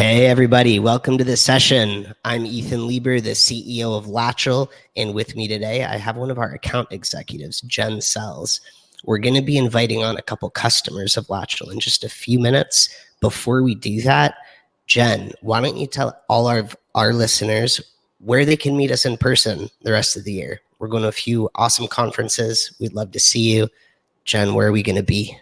Hey everybody, welcome to this session. I'm Ethan Lieber, the CEO of Latchel, and with me today I have one of our account executives, Jen Sells. We're going to be inviting on a couple customers of Latchel in just a few minutes. Before we do that, Jen, why don't you tell all of our listeners where they can meet us in person the rest of the year? We're going to a few awesome conferences. We'd love to see you. Jen, where are we going to be?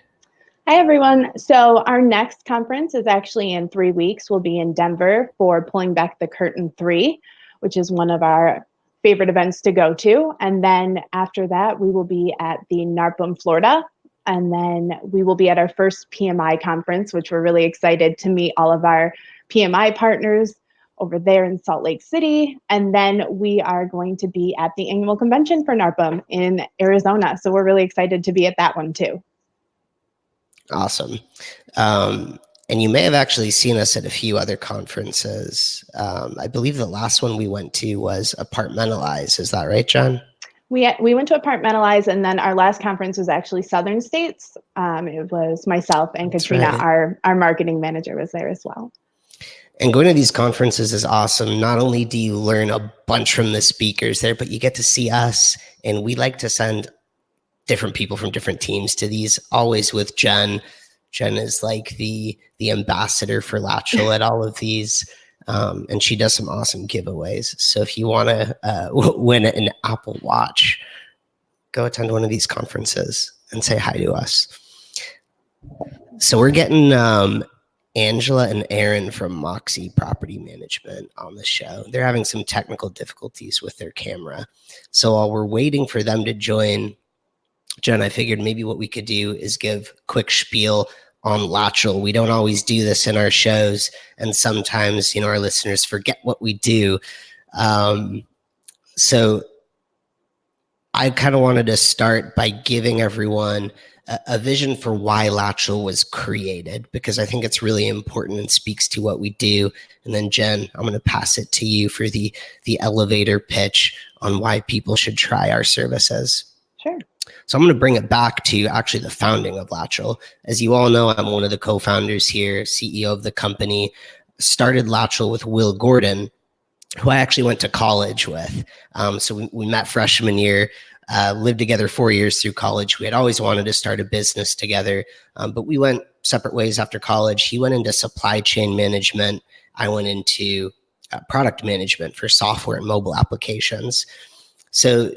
Hi, everyone. So our next conference is actually in 3 weeks. We'll be in Denver for Pulling Back the Curtain 3, which is one of our favorite events to go to. And then after that, we will be at the NARPM, Florida. And then we will be at our first PMI conference, which we're really excited to meet all of our PMI partners over there in Salt Lake City. And then we are going to be at the annual convention for NARPM in Arizona. So we're really excited to be at that one too. Awesome. And you may have actually seen us at a few other conferences. I believe the last one we went to was Apartmentalize. Is that right, John? We went to Apartmentalize, and then our last conference was actually Southern States. It was myself and That's Katrina, right. our marketing manager, was there as well. And going to these conferences is awesome. Not only do you learn a bunch from the speakers there, but you get to see us. And we like to send different people from different teams to these, always with Jen. Jen is like the ambassador for Latchel at all of these. And she does some awesome giveaways. So if you want to win an Apple Watch, go attend one of these conferences and say hi to us. So we're getting Angela and Aaron from Moxie Property Management on the show. They're having some technical difficulties with their camera. So while we're waiting for them to join, Jen, I figured maybe what we could do is give a quick spiel on Latchel. We don't always do this in our shows, and sometimes, our listeners forget what we do. So I kind of wanted to start by giving everyone a vision for why Latchel was created, because I think it's really important and speaks to what we do. And then Jen, I'm going to pass it to you for the elevator pitch on why people should try our services. Sure. So I'm going to bring it back to actually the founding of Latchel. As you all know, I'm one of the co-founders here, CEO of the company. Started Latchel with Will Gordon, who I actually went to college with. So we met freshman year, lived together 4 years through college. We had always wanted to start a business together, but we went separate ways after college. He went into supply chain management. I went into product management for software and mobile applications. So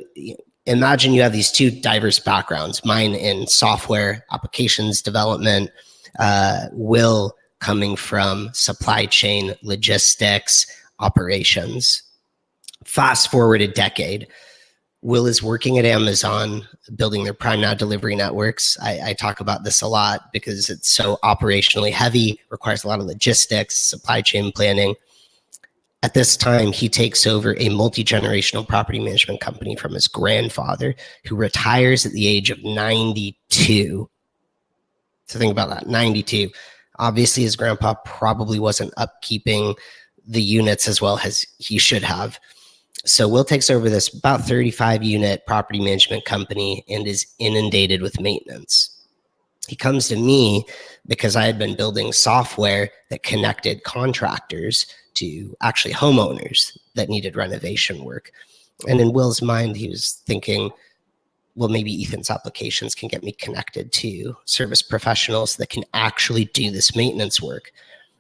imagine you have these two diverse backgrounds, mine in software applications development, Will coming from supply chain, logistics, operations. Fast forward a decade, Will is working at Amazon, building their Prime Now delivery networks. I talk about this a lot because it's so operationally heavy, requires a lot of logistics, supply chain planning. At this time, he takes over a multi-generational property management company from his grandfather, who retires at the age of 92. So think about that, 92. Obviously, his grandpa probably wasn't upkeeping the units as well as he should have. So Will takes over this about 35-unit property management company and is inundated with maintenance. He comes to me because I had been building software that connected contractors to actually homeowners that needed renovation work. And in Will's mind, he was thinking, well, maybe Ethan's applications can get me connected to service professionals that can actually do this maintenance work.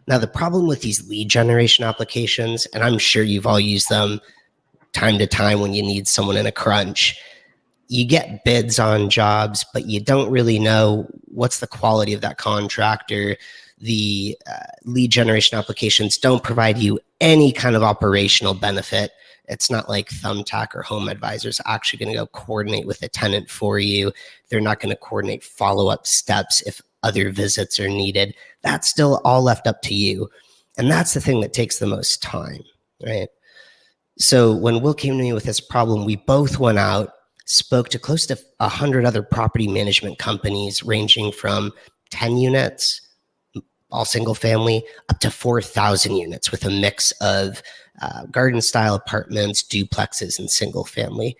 Now, the problem with these lead generation applications, and I'm sure you've all used them time to time when you need someone in a crunch, you get bids on jobs, but you don't really know what's the quality of that contractor. The lead generation applications don't provide you any kind of operational benefit. It's not like Thumbtack or Home Advisor is actually going to go coordinate with a tenant for you. They're not going to coordinate follow-up steps if other visits are needed. That's still all left up to you. And that's the thing that takes the most time, right? So when Will came to me with this problem, we both went out, spoke to close to 100 other property management companies ranging from 10 units, all single family, up to 4,000 units with a mix of garden style apartments, duplexes, and single family.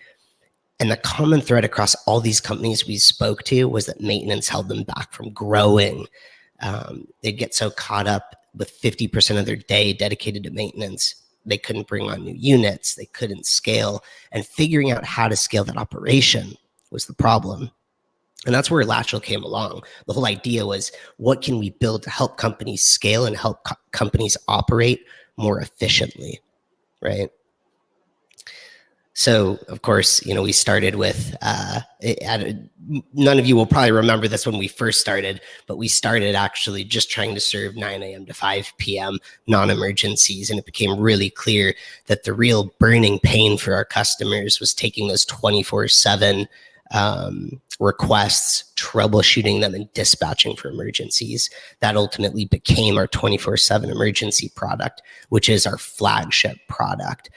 And the common thread across all these companies we spoke to was that maintenance held them back from growing. They'd get so caught up with 50% of their day dedicated to maintenance. They couldn't bring on new units. They couldn't scale. And figuring out how to scale that operation was the problem. And that's where Latchel came along. The whole idea was, what can we build to help companies scale and help companies operate more efficiently, right? So, of course, we started with, none of you will probably remember this when we first started, but we started actually just trying to serve 9 a.m. to 5 p.m. non-emergencies. And it became really clear that the real burning pain for our customers was taking those 24/7 requests, troubleshooting them, and dispatching for emergencies. That ultimately became our 24/7 emergency product, which is our flagship product.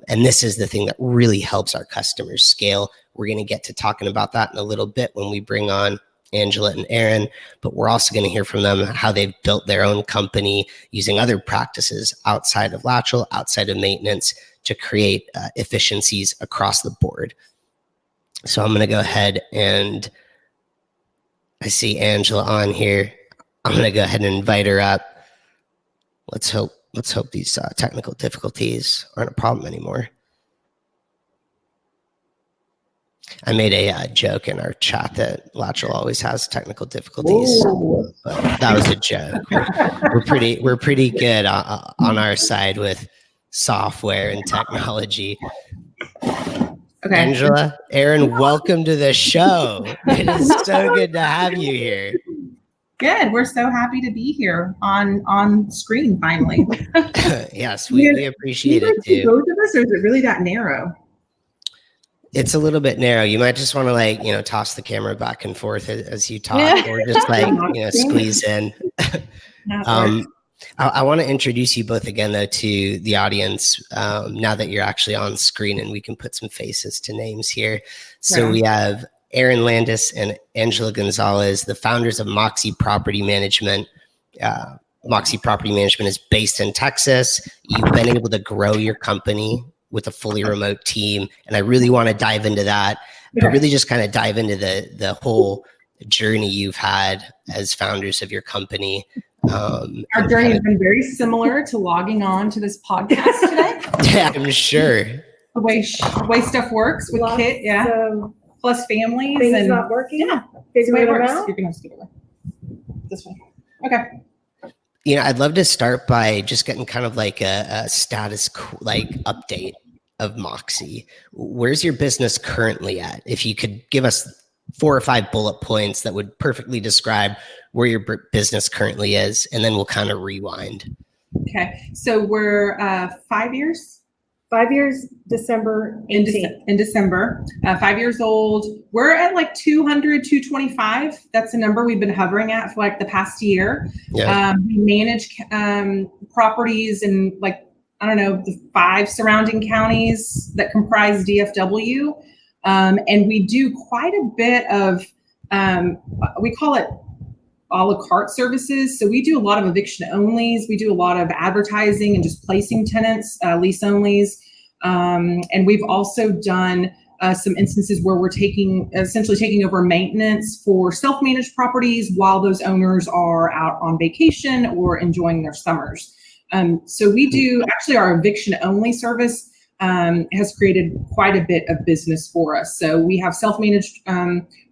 And this is the thing that really helps our customers scale. We're going to get to talking about that in a little bit when we bring on Angela and Aaron, but we're also going to hear from them how they've built their own company using other practices outside of Latchel, outside of maintenance, to create efficiencies across the board. So I'm going to go ahead, and I see Angela on here. I'm going to go ahead and invite her up. Let's hope these technical difficulties aren't a problem anymore. I made a joke in our chat that Latchel always has technical difficulties. But that was a joke. We're pretty good on our side with software and technology. Okay. Angela, Aaron, welcome to the show. It is so good to have you here. Good. We're so happy to be here on screen finally. Yes, we appreciate it too. Both of us, or is it really that narrow? It's a little bit narrow. You might just want to toss the camera back and forth as you talk, or just squeeze in. I want to introduce you both again, though, to the audience now that you're actually on screen, and we can put some faces to names here. So we have Aaron Landis and Angela Gonzalez, the founders of Moxie Property Management. Moxie Property Management is based in Texas. You've been able to grow your company with a fully remote team, and I really want to dive into that, but really just kind of dive into the whole journey you've had as founders of your company. Our journey has been very similar to logging on to this podcast today. Yeah, I'm sure. The way stuff works with Kit, plus families things and not working. Yeah, figuring it works. out. You're gonna scoot over this way. Okay. I'd love to start by just getting kind of like a status update of Moxie. Where's your business currently at? If you could give us 4 or 5 bullet points that would perfectly describe where your business currently is, and then we'll kind of rewind. Okay, so we're 5 years. 5 years, December 18th. In December, 5 years old. We're at 200, 225. That's the number we've been hovering at for the past year. Yeah. We manage properties in the 5 surrounding counties that comprise DFW. And we do quite a bit of, we call it a la carte services. So we do a lot of eviction onlys. We do a lot of advertising and just placing tenants, lease onlys. And we've also done some instances where we're essentially taking over maintenance for self-managed properties while those owners are out on vacation or enjoying their summers. So we do, actually our eviction only service has created quite a bit of business for us. So we have self-managed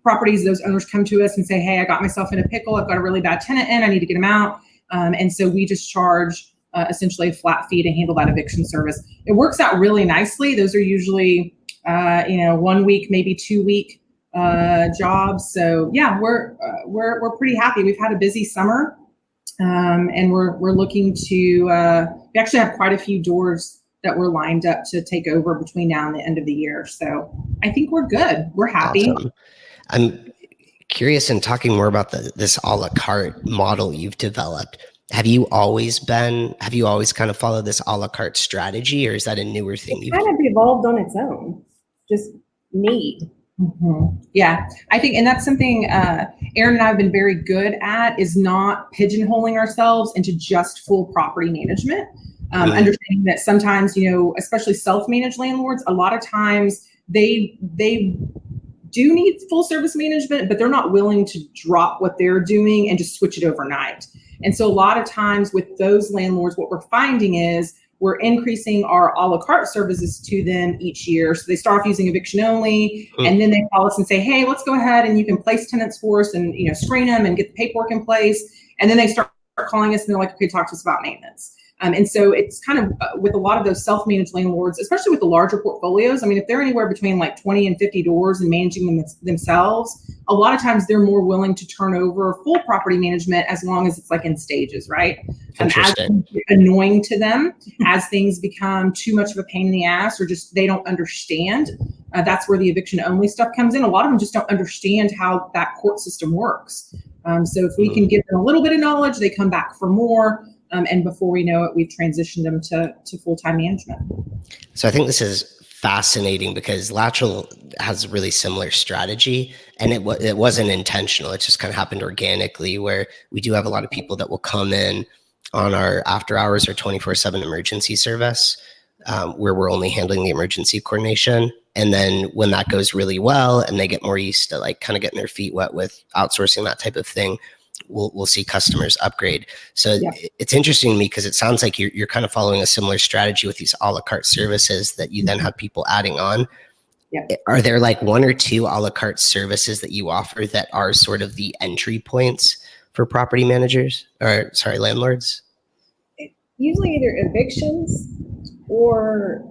properties. Those owners come to us and say, hey, I got myself in a pickle. I've got a really bad tenant in. I need to get them out. And so we just charge essentially a flat fee to handle that eviction service. It works out really nicely. Those are usually, 1 week, maybe 2 week jobs. So yeah, we're pretty happy. We've had a busy summer, and we're looking to. We actually have quite a few doors that we're lined up to take over between now and the end of the year. So I think we're good. We're happy. Awesome. I'm curious in talking more about this a la carte model you've developed. Have you always kind of followed this a la carte strategy, or is that a newer thing? It kind of evolved on its own, just need. Mm-hmm. Yeah, I think, and that's something Aaron and I have been very good at, is not pigeonholing ourselves into just full property management. Understanding that sometimes, especially self-managed landlords, a lot of times they do need full service management, but they're not willing to drop what they're doing and just switch it overnight. And so a lot of times with those landlords, what we're finding is we're increasing our a la carte services to them each year. So they start off using eviction only, and then they call us and say, hey, let's go ahead and you can place tenants for us and, screen them and get the paperwork in place. And then they start calling us and they're like, okay, talk to us about maintenance. And so it's kind of with a lot of those self-managed landlords, especially with the larger portfolios. I mean, if they're anywhere between like 20 and 50 doors and managing them themselves, a lot of times they're more willing to turn over full property management as long as it's like in stages, right? As annoying to them, as things become too much of a pain in the ass or just they don't understand, that's where the eviction only stuff comes in. A lot of them just don't understand how that court system works. So if we can give them a little bit of knowledge, they come back for more. And before we know it, we've transitioned them to full-time management. So I think this is fascinating because Latchel has a really similar strategy, and it wasn't intentional. It just kind of happened organically, where we do have a lot of people that will come in on our after hours or 24/7 emergency service, where we're only handling the emergency coordination. And then when that goes really well and they get more used to like kind of getting their feet wet with outsourcing that type of thing, we'll see customers upgrade. So it's interesting to me because it sounds like you're kind of following a similar strategy with these a la carte services that you then have people adding on. Yeah. Are there like one or two a la carte services that you offer that are sort of the entry points for property managers or landlords? Usually either evictions or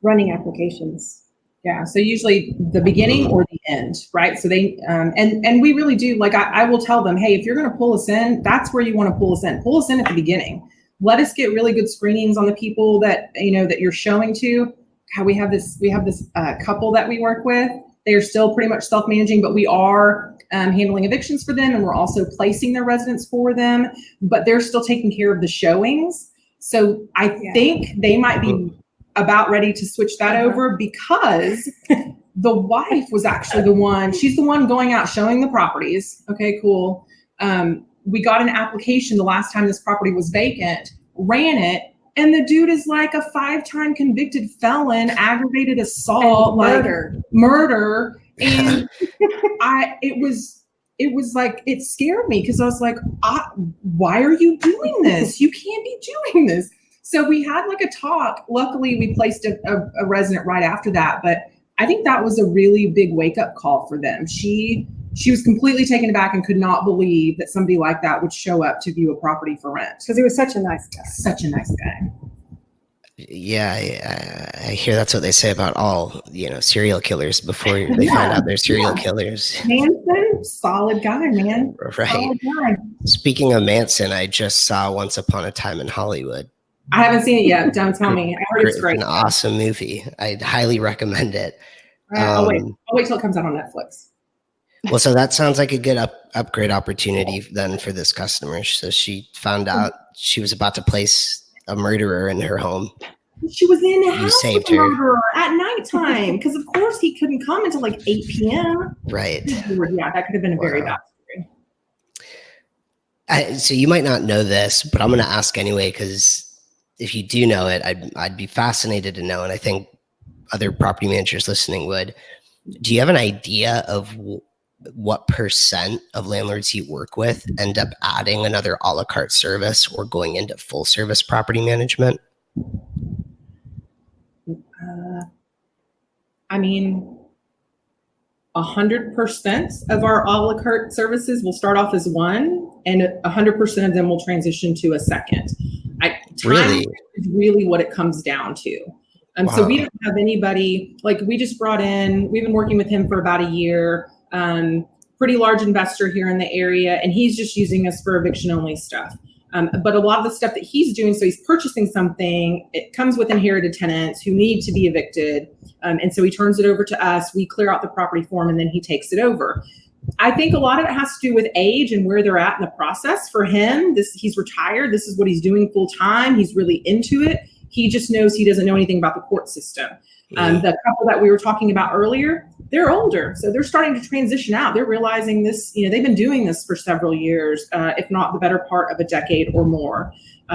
running applications. Yeah, so usually the beginning or the end, right? So they, and we really do, like I will tell them, hey, if you're gonna pull us in, that's where you wanna pull us in. Pull us in at the beginning. Let us get really good screenings on the people that, that you're showing to. How we have this couple that we work with. They are still pretty much self-managing, but we are handling evictions for them and we're also placing their residents for them, but they're still taking care of the showings. So I think they might be about ready to switch that over because the wife was actually she's the one going out showing the properties. Okay, cool. We got an application the last time this property was vacant, ran it, and the dude is like a 5-time convicted felon, aggravated assault, murder. And it was like, it scared me because I was like, why are you doing this? You can't be doing this. So we had like a talk. Luckily, we placed a resident right after that. But I think that was a really big wake up call for them. She was completely taken aback and could not believe that somebody like that would show up to view a property for rent. Because he was such a nice guy. Such a nice guy. Yeah, I hear that's what they say about all, serial killers before they find out they're serial killers. Manson, solid guy, man. Right. Solid guy. Speaking of Manson, I just saw Once Upon a Time in Hollywood. I haven't seen it yet. Don't tell me. I heard it's great. An awesome movie. I'd highly recommend it. I'll wait till it comes out on Netflix. Well, so that sounds like a good upgrade opportunity then for this customer. So she found out she was about to place a murderer in her home. She was in the house saved with a her murderer at nighttime because, of course, he couldn't come until like 8 p.m. Right. Yeah, that could have been a very bad story. So you might not know this, but I'm going to ask anyway because if you do know it, I'd be fascinated to know, and I think other property managers listening would. Do you have an idea of what percent of landlords you work with end up adding another a la carte service or going into full service property management? I mean, 100% of our a la carte services will start off as one, and 100% of them will transition to a second. Time is really what it comes down to. Wow. So we don't have anybody, like we just brought in, we've been working with him for about a year, pretty large investor here in the area, and he's just using us for eviction only stuff. But a lot of the stuff that he's doing, so he's purchasing something, it comes with inherited tenants who need to be evicted. And so he turns it over to us, we clear out the property for him, and then he takes it over. I think a lot of it has to do with age and where they're at in the process. For him, he's retired. This is what he's doing full time. He's really into it. He just knows he doesn't know anything about the court system. The couple that we were talking about earlier, they're older, so they're starting to transition out. They're realizing this, they've been doing this for several years, if not the better part of a decade or more.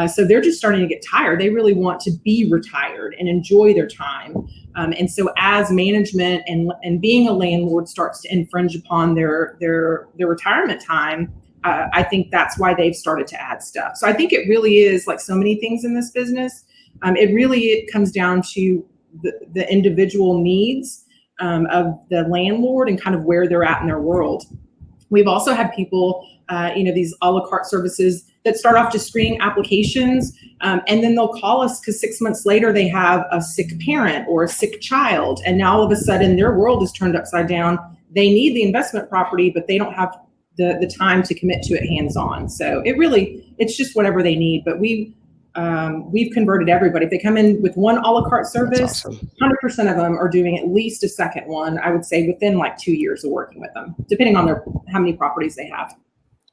So they're just starting to get tired. They really want to be retired and enjoy their time. And so as management and being a landlord starts to infringe upon their retirement time, I think that's why they've started to add stuff. So I think it really is like so many things in this business. It comes down to the individual needs of the landlord and kind of where they're at in their world. We've also had people, these a la carte services that start off just screening applications, and then they'll call us because 6 months later they have a sick parent or a sick child, and now all of a sudden their world is turned upside down. They need the investment property, but they don't have the time to commit to it hands-on. So it's just whatever they need. But we've converted everybody. If they come in with one a la carte service, awesome. 100% of them are doing at least a second one, I would say within like 2 years of working with them, depending on how many properties they have.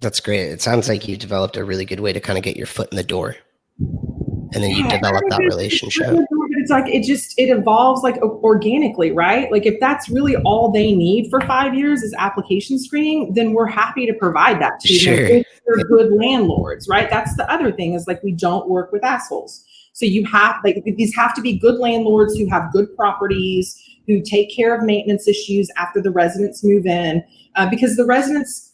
That's great. It sounds like you developed a really good way to kind of get your foot in the door, and then you develop that relationship. It's like it evolves like organically, right? Like if that's really all they need for 5 years is application screening, then we're happy to provide that to them. Sure. If they're good landlords, right? That's the other thing, is like we don't work with assholes. So these have to be good landlords who have good properties, who take care of maintenance issues after the residents move in, because the residents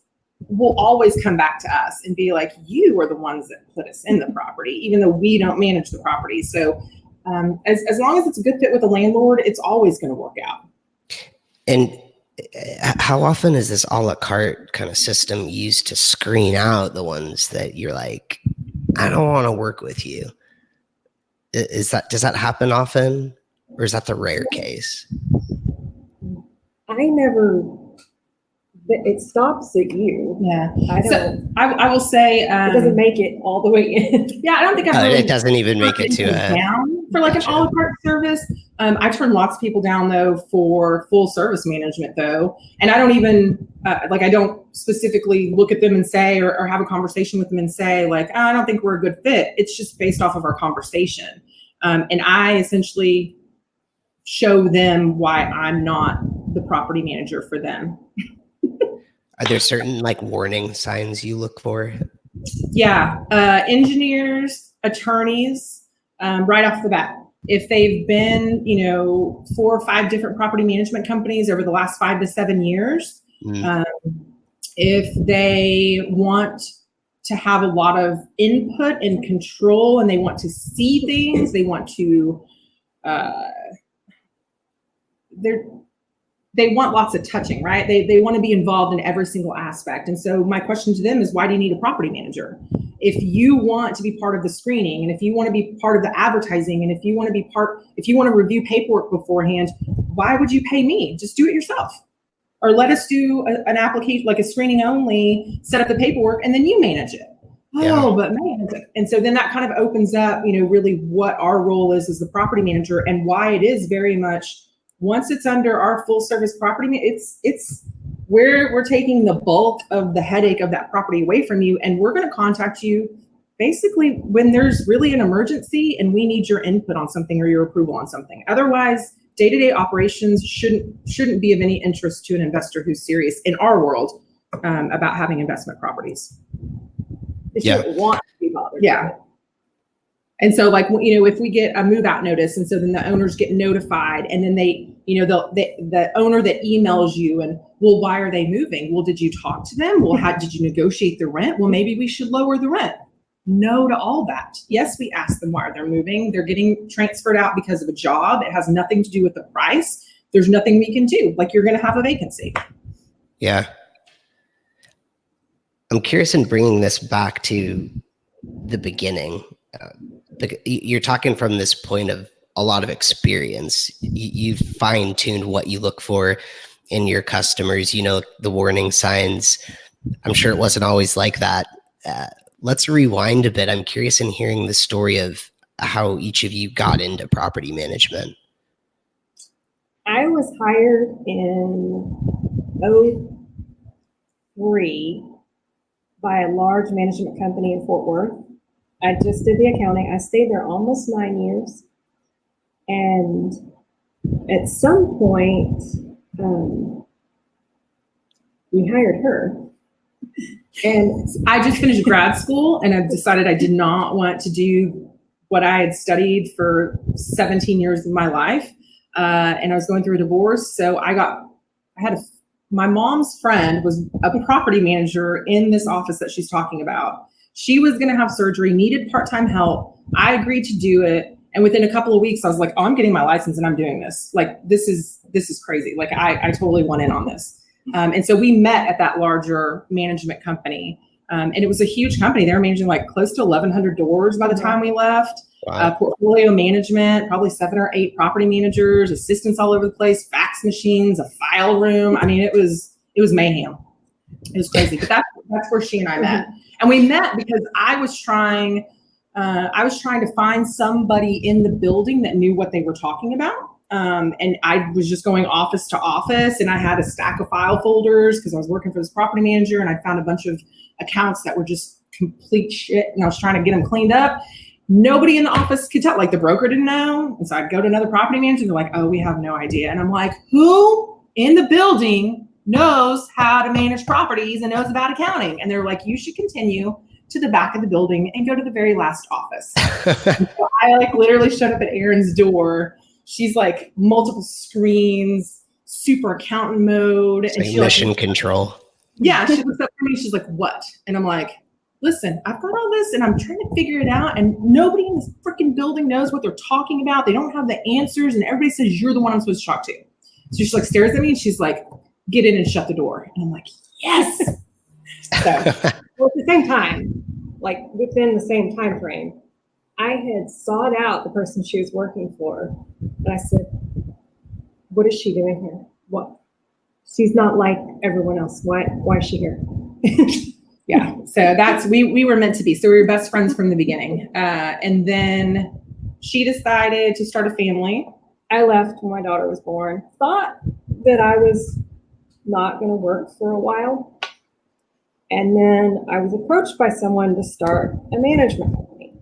will always come back to us and be like, you are the ones that put us in the property, even though we don't manage the property. So as long as it's a good fit with the landlord, it's always going to work out. And how often is this a la carte kind of system used to screen out the ones that you're like, I don't want to work with you? Does that happen often, or is that the rare case? It stops at you. Yeah. I will say it doesn't make it all the way in. Yeah, I don't think it doesn't even make it to down for like an a la carte service. I turn lots of people down though for full service management though, and I don't even I don't specifically look at them and say or have a conversation with them and say like, I don't think we're a good fit. It's just based off of our conversation, and I essentially show them why I'm not the property manager for them. Are there certain like warning signs you look for? Yeah, engineers, attorneys, right off the bat. If they've been, 4 or 5 different property management companies over the last 5 to 7 years, if they want to have a lot of input and control, and they want to see things, they want to, they want lots of touching, right? They want to be involved in every single aspect. And so my question to them is, why do you need a property manager? If you want to be part of the screening, and if you want to be part of the advertising, and if you want to review paperwork beforehand, why would you pay me? Just do it yourself. Or let us do an application, like a screening only, set up the paperwork, and then you manage it. Yeah. Oh, but man. And so then that kind of opens up, really what our role is as the property manager, and why it is very much, once it's under our full service property, it's where we're taking the bulk of the headache of that property away from you. And we're going to contact you basically when there's really an emergency and we need your input on something or your approval on something. Otherwise, day-to-day operations shouldn't be of any interest to an investor who's serious in our world about having investment properties. They shouldn't want to be bothered. Yeah. And so like, if we get a move out notice, and so then the owners get notified, and then the owner that emails you and, well, why are they moving? Well, did you talk to them? Well, how did you negotiate the rent? Well, maybe we should lower the rent. No to all that. Yes, we asked them why they're moving. They're getting transferred out because of a job. It has nothing to do with the price. There's nothing we can do. Like, you're going to have a vacancy. Yeah. I'm curious in bringing this back to the beginning. You're talking from this point of a lot of experience. You've fine-tuned what you look for in your customers, the warning signs. I'm sure it wasn't always like that. Let's rewind a bit. I'm curious in hearing the story of how each of you got into property management. I was hired in 2003 by a large management company in Fort Worth. I just did the accounting. I stayed there almost 9 years. And at some point, we hired her. And I just finished grad school and I've decided I did not want to do what I had studied for 17 years of my life. And I was going through a divorce. So my mom's friend was a property manager in this office that she's talking about. She was going to have surgery, needed part-time help. I agreed to do it. And within a couple of weeks, I was like, oh, I'm getting my license and I'm doing this. Like, this is crazy. Like, I totally went in on this. And so we met at that larger management company. And it was a huge company. They were managing like close to 1,100 doors by the time we left. Wow. Portfolio management, probably 7 or 8 property managers, assistants all over the place, fax machines, a file room. I mean, it was mayhem. It was crazy. But that's where she and I met. And we met because I was trying to find somebody in the building that knew what they were talking about. And I was just going office to office, and I had a stack of file folders because I was working for this property manager, and I found a bunch of accounts that were just complete shit, and I was trying to get them cleaned up. Nobody in the office could tell, like the broker didn't know. And so I'd go to another property manager, and they're like, oh, we have no idea. And I'm like, who in the building knows how to manage properties and knows about accounting? And they're like, you should continue to the back of the building and go to the very last office. So I like literally showed up at Erin's door. She's like multiple screens, super accountant mode. It's and like she mission control. Yeah, she looks up for me. She's like, what? And I'm like, listen, I've got all this and I'm trying to figure it out. And nobody in this freaking building knows what they're talking about. They don't have the answers. And everybody says, you're the one I'm supposed to talk to. So she like stares at me and she's like, get in and shut the door. And I'm like, yes. so, well, at the same time, like within the same time frame, I had sought out the person she was working for. And I said, what is she doing here? What? She's not like everyone else. Why is she here? Yeah. So we were meant to be. So we were best friends from the beginning. And then she decided to start a family. I left when my daughter was born. Thought that I was not going to work for a while. And then I was approached by someone to start a management company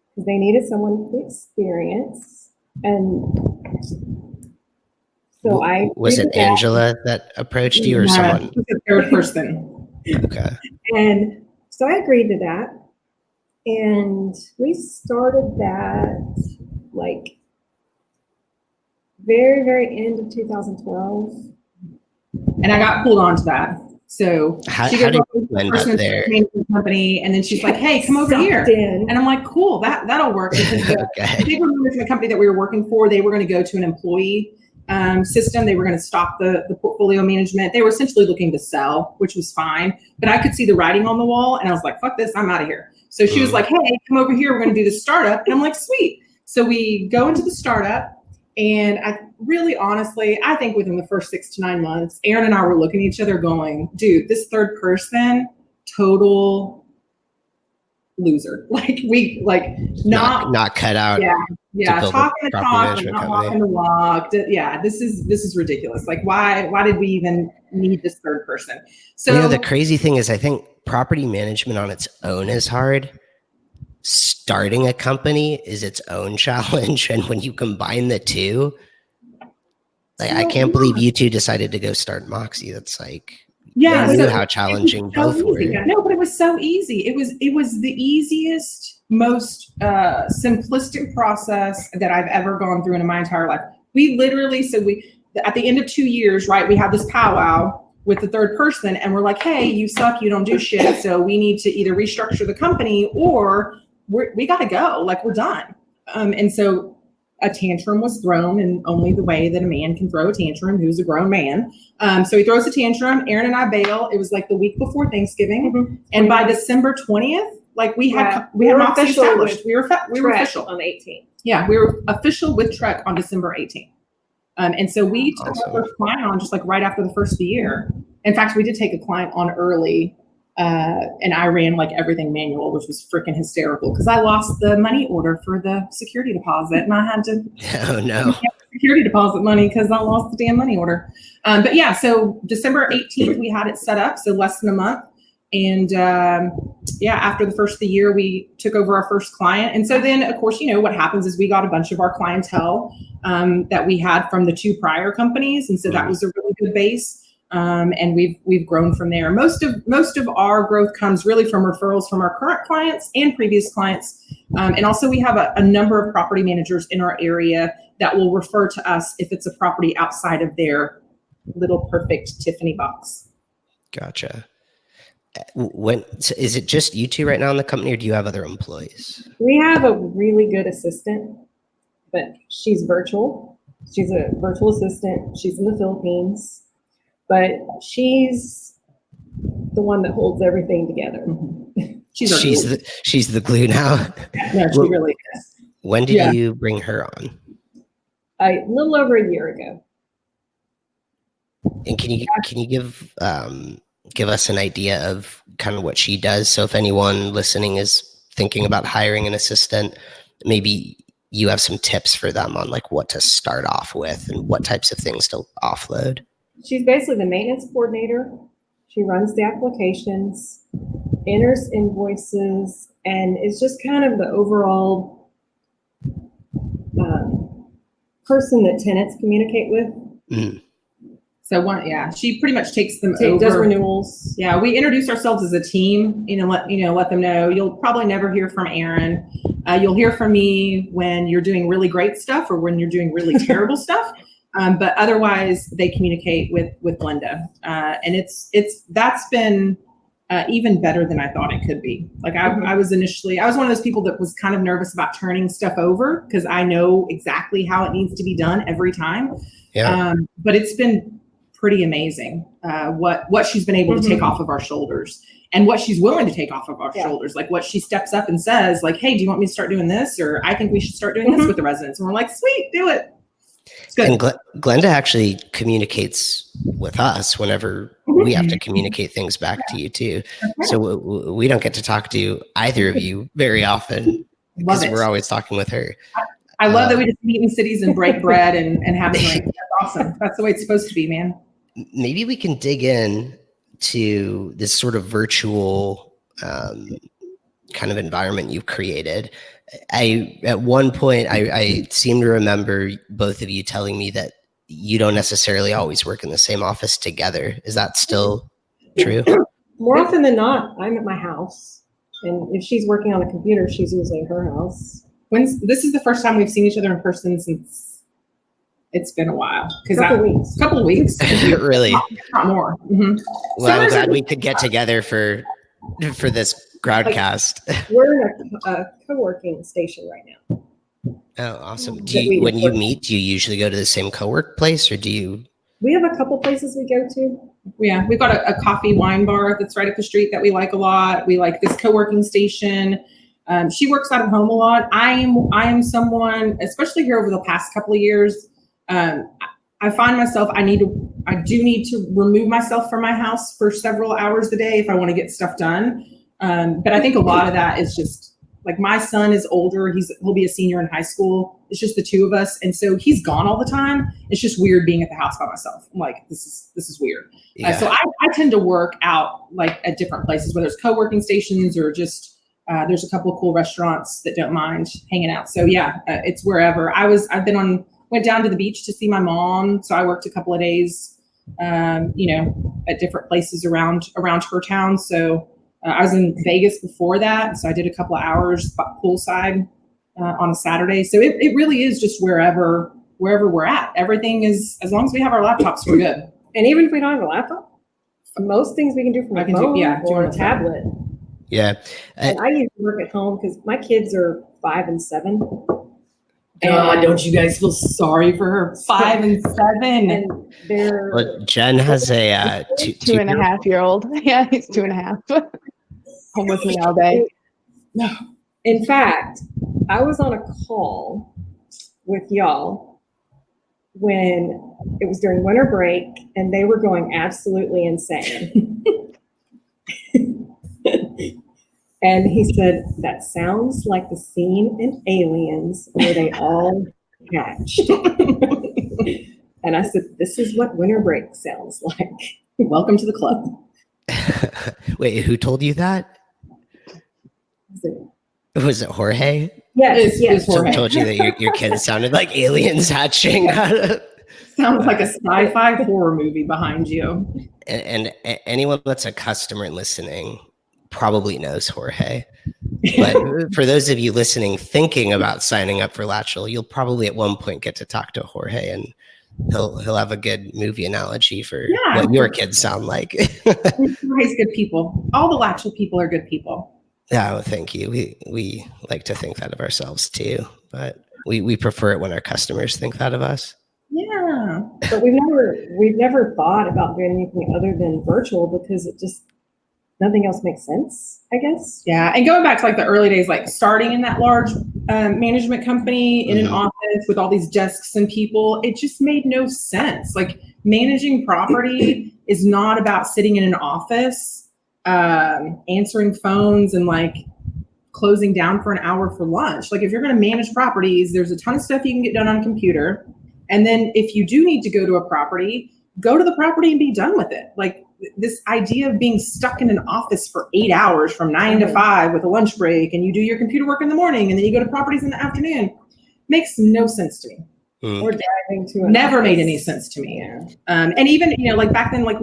because they needed someone with experience. And so was it Angela that approached you or someone? It was a third person. Okay. And so I agreed to that. And we started that like very, very end of 2012. And I got pulled onto that. So how did you end up there? Company, and then she's like, hey, come over here. And I'm like, cool, that'll work. Because the big management company that we were working for, they were going to go to an employee system. They were going to stop the portfolio management. They were essentially looking to sell, which was fine. But I could see the writing on the wall, and I was like, fuck this, I'm out of here. So she was like, hey, come over here. We're going to do the startup. And I'm like, sweet. So we go into the startup. And I really, honestly, I think within the first 6 to 9 months, Erin and I were looking at each other going, dude, this third person, total loser. Like we not cut out. Yeah. Talking the talk, but not walking the walk. Yeah, this is ridiculous. Like why did we even need this third person? So the crazy thing is I think property management on its own is hard. Starting a company is its own challenge, and when you combine the two, like I can't believe you two decided to go start Moxie. That's like, yeah, I knew how challenging both were. No, but it was so easy. It was the easiest, most simplistic process that I've ever gone through in my entire life. We literally at the end of 2 years, right? We had this powwow with the third person, and we're like, hey, you suck, you don't do shit, so we need to either restructure the company or we got to go, like we're done. And so a tantrum was thrown in only the way that a man can throw a tantrum, who's a grown man. So he throws a tantrum. Erin and I bail. It was like the week before Thanksgiving. Mm-hmm. And by December 20th, like we had Moxie established. We were official on the 18th. Yeah, we were official with Trek on December 18th. And so we took our first client on just like right after the first of the year. In fact, we did take a client on early. And I ran like everything manual, which was freaking hysterical because I lost the money order for the security deposit and I had to security deposit money because I lost the damn money order. But yeah, so December 18th, we had it set up. So less than a month. And after the first of the year, we took over our first client. And so then, of course, what happens is we got a bunch of our clientele that we had from the 2 prior companies. And so that was a really good base. And we've grown from there. Most of our growth comes really from referrals from our current clients and previous clients. And also we have a number of property managers in our area that will refer to us if it's a property outside of their little perfect Tiffany box. Gotcha. So is it just you 2 right now in the company, or do you have other employees? We have a really good assistant, but she's virtual. She's a virtual assistant. She's in the Philippines, but she's the one that holds everything together. She's the glue now. No, she really is. When did you bring her on? A little over a year ago. And can you give us an idea of kind of what she does? So if anyone listening is thinking about hiring an assistant, maybe you have some tips for them on like what to start off with and what types of things to offload. She's basically the maintenance coordinator. She runs the applications, enters invoices, and is just kind of the overall person that tenants communicate with. Mm. So she pretty much takes them over. Does renewals. Yeah, we introduce ourselves as a team. Let them know. You'll probably never hear from Aaron. You'll hear from me when you're doing really great stuff or when you're doing really terrible stuff. But otherwise, they communicate with Glenda, and that's been even better than I thought it could be. Like I was one of those people that was kind of nervous about turning stuff over because I know exactly how it needs to be done every time. Yeah. But it's been pretty amazing what she's been able to take off of our shoulders and what she's willing to take off of our shoulders. Like what she steps up and says, like, hey, do you want me to start doing this? Or I think we should start doing this with the residents. And we're like, sweet, do it. It's good. And Glenda actually communicates with us whenever we have to communicate things back to you too. So we don't get to talk to either of you very often because we're always talking with her. I love that we just meet in cities and break bread and have a drink. That's awesome. That's the way it's supposed to be, man. Maybe we can dig in to this sort of virtual kind of environment you've created. At one point, I seem to remember both of you telling me that you don't necessarily always work in the same office together. Is that still true? More often than not, I'm at my house. And if she's working on a computer, she's usually at her house. This is the first time we've seen each other in person since it's been a while. Couple of weeks. Really? Not more. Mm-hmm. Well, I'm glad we could get together for this crowdcast. We're in a co-working station right now. Oh, awesome. When you meet, do you usually go to the same co-work place or do you? We have a couple places we go to. Yeah, we've got a coffee wine bar that's right up the street that we like a lot. We like this co-working station. She works out of home a lot. I am someone, especially here over the past couple of years, I find myself, I do need to remove myself from my house for several hours a day if I want to get stuff done. But I think a lot of that is just like my son is older. He'll be a senior in high school. It's just the 2 of us. And so he's gone all the time. It's just weird being at the house by myself. I'm like, this is weird. Yeah. So I tend to work out like at different places, whether it's co-working stations or just, there's a couple of cool restaurants that don't mind hanging out. So it's wherever. Went down to the beach to see my mom. So I worked a couple of days, at different places around her town. So I was in Vegas before that. So I did a couple of hours poolside on a Saturday. So it really is just wherever we're at. Everything is, as long as we have our laptops, we're good. And even if we don't have a laptop, most things we can do from a phone or a tablet. Yeah. And I usually work at home because my kids are 5 and 7. God, don't you guys feel sorry for her? 5 and 7. And they're Jen has a 2.5-year-old. Yeah, he's 2.5. Home with me all day. No. In fact, I was on a call with y'all when it was during winter break and they were going absolutely insane. And he said, that sounds like the scene in Aliens where they all hatched. And I said, this is what winter break sounds like. Welcome to the club. Wait, who told you that? Was it Jorge? Yes, yes. Told you that your kids sounded like aliens hatching out of. Sounds like a sci-fi horror movie behind you. And anyone that's a customer and listening probably knows Jorge. But for those of you listening, thinking about signing up for Latchel, you'll probably at one point get to talk to Jorge, and he'll have a good movie analogy for what your kids sound like. Jorge's good people. All the Latchel people are good people. Yeah, well, thank you. We like to think that of ourselves too, but we prefer it when our customers think that of us. Yeah, but we've never thought about doing anything other than virtual because it just nothing else makes sense, I guess. Yeah, and going back to like the early days, like starting in that large management company in an office with all these desks and people, it just made no sense. Like managing property is not about sitting in an office, answering phones and like closing down for an hour for lunch. Like if you're going to manage properties, there's a ton of stuff you can get done on computer. And then if you do need to go to a property, go to the property and be done with it. Like this idea of being stuck in an office for 8 hours from 9 to 5 with a lunch break, and you do your computer work in the morning and then you go to properties in the afternoon, makes no sense to me. Or driving to never made any sense to me. Yeah. And even, like back then, like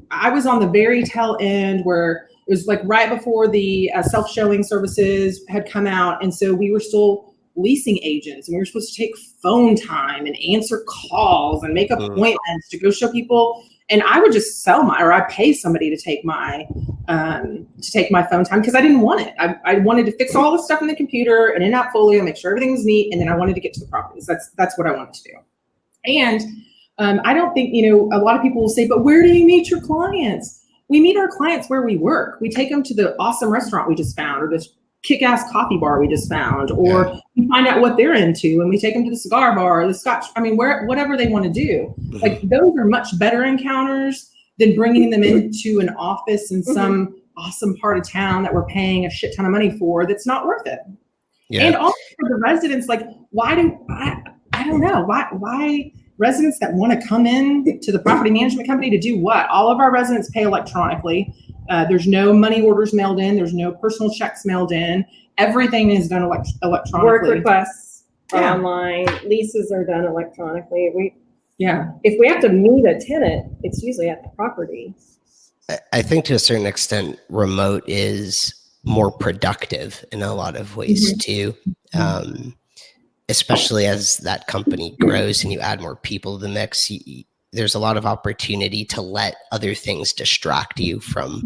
I was on the very tail end where it was like right before the self-showing services had come out. And so we were still leasing agents, and we were supposed to take phone time and answer calls and make appointments to go show people. And I would just I pay somebody to take my phone time because I didn't want it. I wanted to fix all the stuff in the computer and in Appfolio, make sure everything was neat, and then I wanted to get to the properties. That's what I wanted to do. And I don't think, a lot of people will say, but where do you meet your clients? We meet our clients where we work. We take them to the awesome restaurant we just found, or this kick-ass coffee bar we just found, or we find out what they're into and we take them to the cigar bar or the Scotch. I mean, whatever they want to do. Like those are much better encounters than bringing them into an office in some awesome part of town that we're paying a shit ton of money for. That's not worth it. Yeah. And also for the residents, like I don't know why residents that want to come in to the property management company to do what? All of our residents pay electronically. There's no money orders mailed in. There's no personal checks mailed in. Everything is done electronically. Work requests are online. Leases are done electronically. If we have to meet a tenant, it's usually at the property. I think to a certain extent, remote is more productive in a lot of ways too. Especially as that company grows and you add more people to the mix, there's a lot of opportunity to let other things distract you from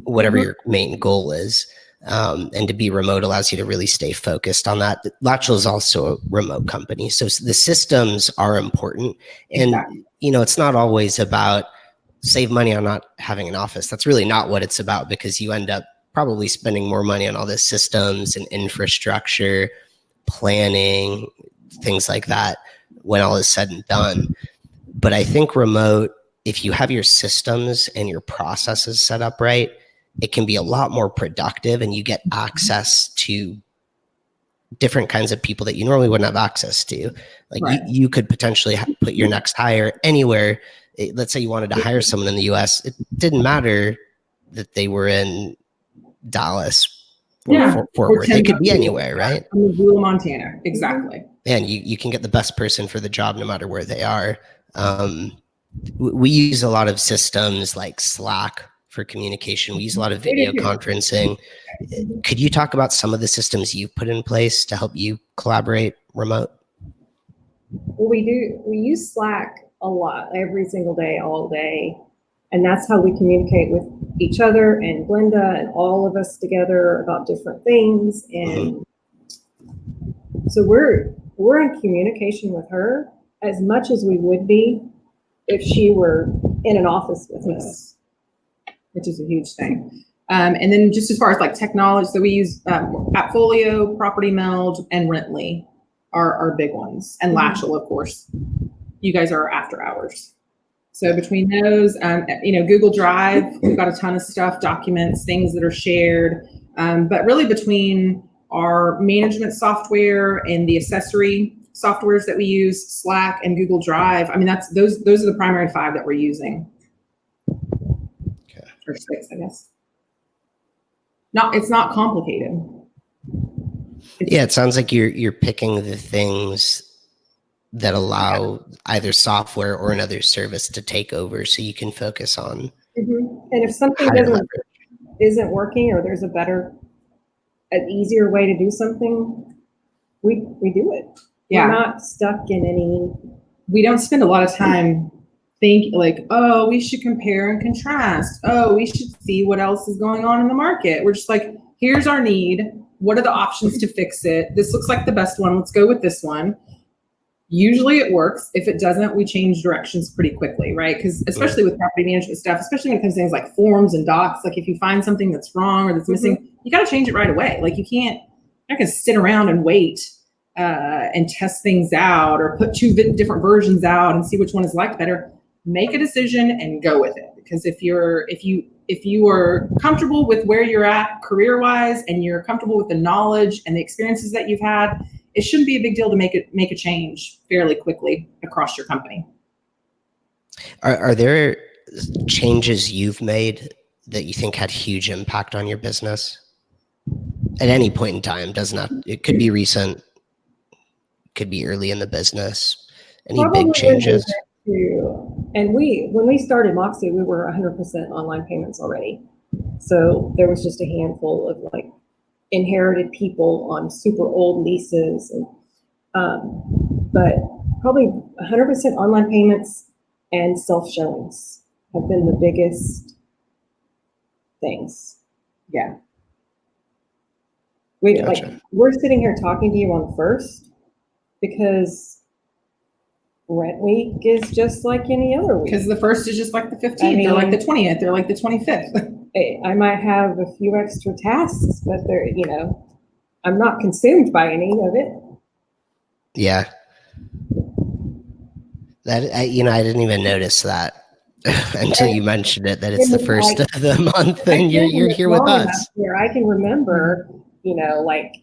whatever your main goal is. And to be remote allows you to really stay focused on that. Latchel is also a remote company. So the systems are important. And, it's not always about save money on not having an office. That's really not what it's about, because you end up probably spending more money on all the systems and infrastructure, planning, things like that when all is said and done. But I think remote, if you have your systems and your processes set up right, it can be a lot more productive, and you get access to different kinds of people that you normally wouldn't have access to. Like you could potentially put your next hire anywhere. Let's say you wanted to hire someone in the US. It didn't matter that they were in Dallas or Fort Worth. They could be anywhere, right? Missoula, Montana. Exactly. And you can get the best person for the job no matter where they are. We use a lot of systems like Slack for communication. We use a lot of video conferencing. Could you talk about some of the systems you've put in place to help you collaborate remote? Well, we do. We use Slack a lot, every single day, all day. And that's how we communicate with each other and Glenda and all of us together about different things. And so we're in communication with her as much as we would be if she were in an office with us, which is a huge thing. And then just as far as like technology, so we use Appfolio, Property Meld, and Rently are big ones. And Latchel, of course. You guys are after hours. So between those, Google Drive, we've got a ton of stuff, documents, things that are shared. But really between our management software and the accessory softwares that we use, Slack and Google Drive, I mean, those are the primary 5 that we're using. or 6, I guess. It's not complicated. Yeah, it sounds like you're picking the things that allow either software or another service to take over, so you can focus on. And if something higher isn't working, or there's an easier way to do something, we do it. Yeah. We're not stuck in any. We don't spend a lot of time think like, oh, we should compare and contrast. Oh, we should see what else is going on in the market. We're just like, here's our need. What are the options to fix it? This looks like the best one. Let's go with this one. Usually it works. If it doesn't, we change directions pretty quickly, right? Because especially with property management stuff, especially when it comes to things like forms and docs, like if you find something that's wrong or that's missing, you got to change it right away. Like you're not going to sit around and wait and test things out or put 2 different versions out and see which one is liked better. Make a decision and go with it. Because if you are comfortable with where you're at career-wise and you're comfortable with the knowledge and the experiences that you've had, it shouldn't be a big deal to make a change fairly quickly across your company. Are there changes you've made that you think had huge impact on your business at any point in time? It could be recent, could be early in the business. Any Probably big changes? And when we started Moxie, we were 100% online payments already. So there was just a handful of like inherited people on super old leases, and but probably 100% online payments and self showings have been the biggest things. Yeah. Gotcha. We're sitting here talking to you on the 1st because rent week is just like any other week. Because the 1st is just like the 15th, or like the 20th, or like the 25th. I might have a few extra tasks, but I'm not consumed by any of it. Yeah. I didn't even notice that until you mentioned it, that it's the 1st of the month and you're here with us. Where I can remember, like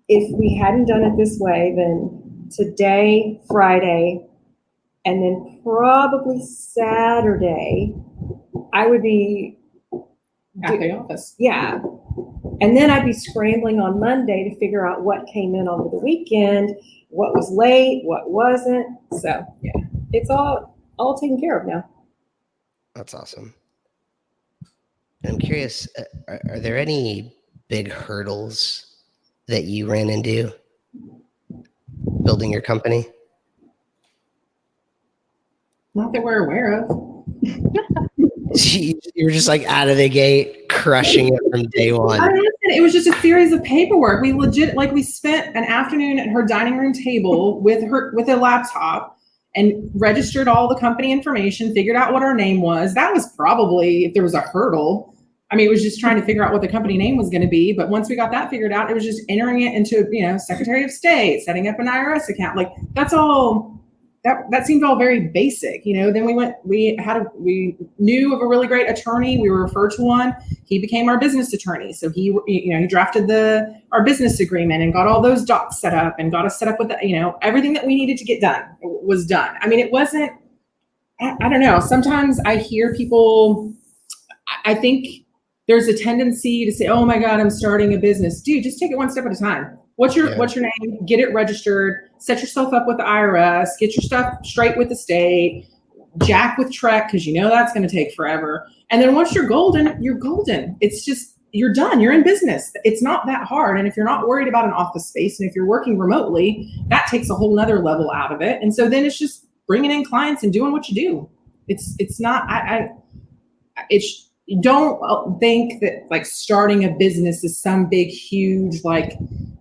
if we hadn't done it this way, then today, Friday, and then probably Saturday, I would be at the office. Yeah. And then I'd be scrambling on Monday to figure out what came in over the weekend, what was late, what wasn't. So yeah, it's all taken care of now. That's awesome. I'm curious, are there any big hurdles that you ran into building your company? Not that we're aware of. You were just like out of the gate, crushing it from day one. It was just a series of paperwork. We spent an afternoon at her dining room table with a laptop and registered all the company information, figured out what our name was. That was probably, if there was a hurdle, it was just trying to figure out what the company name was going to be. But once we got that figured out, it was just entering it into, Secretary of State, setting up an IRS account. Like that's all. That seemed all very basic, Then we knew of a really great attorney. We were referred to one. He became our business attorney. So he drafted our business agreement and got all those docs set up and got us set up with everything that we needed to get done was done. It wasn't. I don't know. Sometimes I hear people. I think there's a tendency to say, "Oh my God, I'm starting a business." Dude, just take it one step at a time. What's your name? Get it registered. Set yourself up with the IRS. Get your stuff straight with the state. Jack with Trek, because that's going to take forever. And then once you're golden, you're golden. It's just, you're done. You're in business. It's not that hard. And if you're not worried about an office space, and if you're working remotely, that takes a whole nother level out of it. And so then it's just bringing in clients and doing what you do. It's not. Don't think that like starting a business is some big, huge, like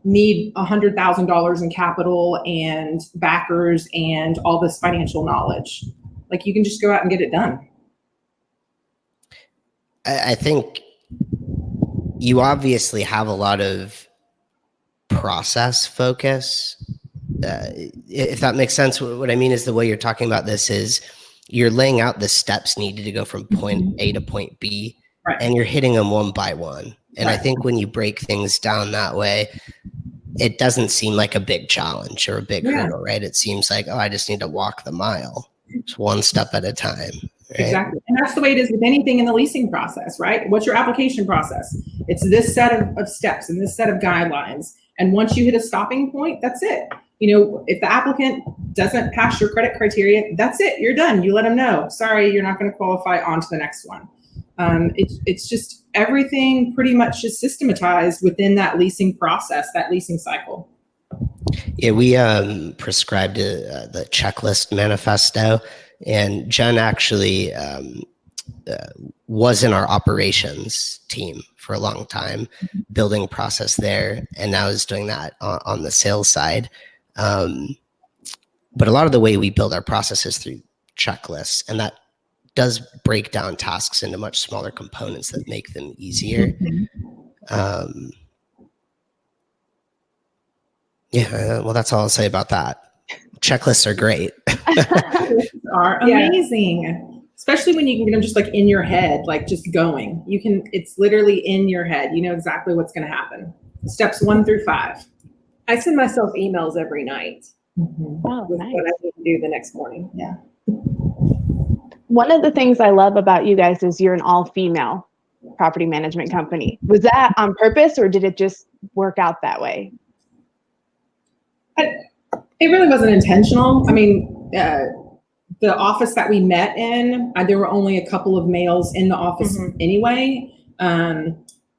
need $100,000 in capital and backers and all this financial knowledge. Like you can just go out and get it done. I think you obviously have a lot of process focus. If that makes sense, what I mean is the way you're talking about this is you're laying out the steps needed to go from point A to point B, right, and you're hitting them one by one. And right. I think when you break things down that way, it doesn't seem like a big challenge or a big hurdle, right? It seems like, I just need to walk the mile. It's one step at a time. Right? Exactly. And that's the way it is with anything in the leasing process, right? What's your application process? It's this set of steps and this set of guidelines. And once you hit a stopping point, that's it. If the applicant doesn't pass your credit criteria, that's it. You're done. You let them know. Sorry, you're not going to qualify. On to the next one. It's just everything pretty much is systematized within that leasing process, that leasing cycle. Yeah, we prescribed the checklist manifesto, and Jen actually was in our operations team for a long time, building process there, and now is doing that on the sales side. But a lot of the way we build our processes through checklists, and that does break down tasks into much smaller components that make them easier. Well, that's all I'll say about that. Checklists are great. Are amazing, especially when you can get them just like in your head, like just going. It's literally in your head. You know exactly what's going to happen. Steps 1 through 5. I send myself emails every night Oh, with nice. what I need to do the next morning. Yeah. One of the things I love about you guys is you're an all-female property management company. Was that on purpose, or did it just work out that way? It really wasn't intentional. I mean, the office that we met in, there were only a couple of males in the office anyway.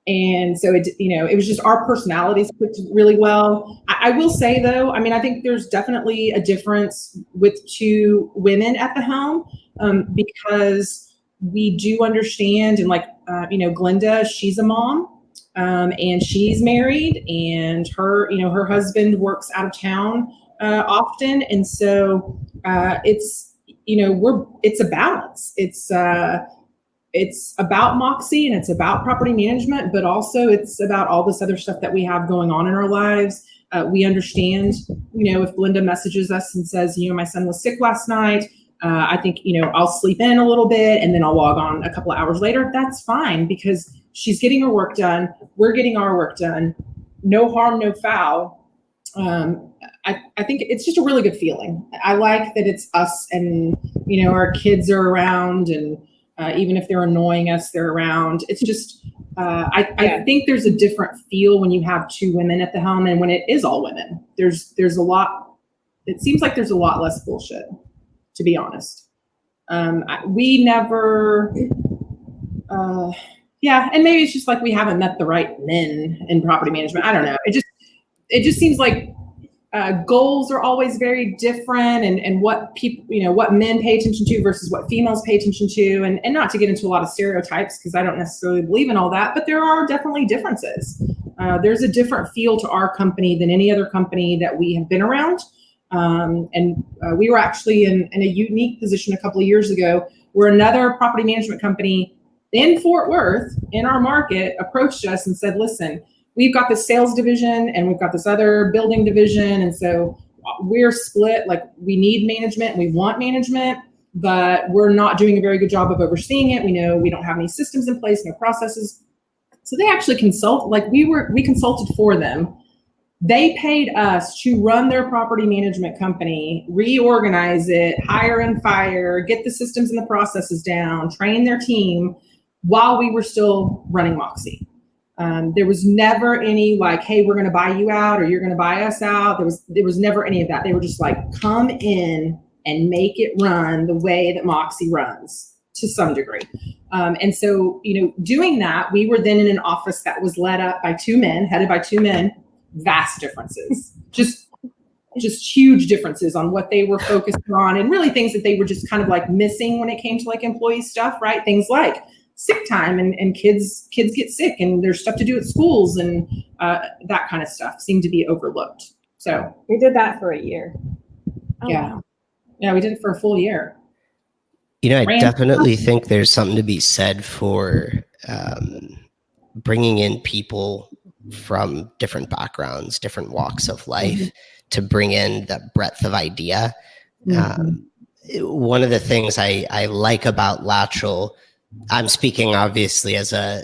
And so it was just our personalities clicked really well. I will say though, I mean, I think there's definitely a difference with 2 women at the helm, because we do understand, and Glenda, she's a mom, and she's married, and her husband works out of town often, and so it's a balance. It's about Moxie and it's about property management, but also it's about all this other stuff that we have going on in our lives. We understand, if Belinda messages us and says, my son was sick last night, I think, I'll sleep in a little bit and then I'll log on a couple of hours later. That's fine, because she's getting her work done. We're getting our work done. No harm, no foul. I think it's just a really good feeling. I like that it's us and, our kids are around, and even if they're annoying us, they're around. It's just, I think there's a different feel when you have 2 women at the helm, and when it is all women. There's a lot, it seems like there's a lot less bullshit, to be honest. We never, and maybe it's just like we haven't met the right men in property management. I don't know. It just seems like goals are always very different, and what people, what men pay attention to versus what females pay attention to, and not to get into a lot of stereotypes, because I don't necessarily believe in all that, but there are definitely differences. There's a different feel to our company than any other company that we have been around. And we were actually in a unique position a couple of years ago, where another property management company in Fort Worth, in our market, approached us and said, listen, we've got this sales division and we've got this other building division. And so we're split, like we need management, we want management, but we're not doing a very good job of overseeing it. We know we don't have any systems in place, no processes. So they actually we consulted for them. They paid us to run their property management company, reorganize it, hire and fire, get the systems and the processes down, train their team while we were still running Moxie. There was never any like, hey, we're going to buy you out or you're going to buy us out. There was never any of that. They were just like, come in and make it run the way that Moxie runs to some degree. And so, doing that, we were then in an office that was headed by two men, vast differences, just huge differences on what they were focused on, and really things that they were just kind of like missing when it came to like employee stuff, right? Things like sick time and kids get sick and there's stuff to do at schools, and that kind of stuff seemed to be overlooked. So we did that for a year. Yeah. Yeah, we did it for a full year. I definitely think there's something to be said for bringing in people from different backgrounds, different walks of life, to bring in that breadth of idea. One of the things I like about Lateral, I'm speaking obviously as a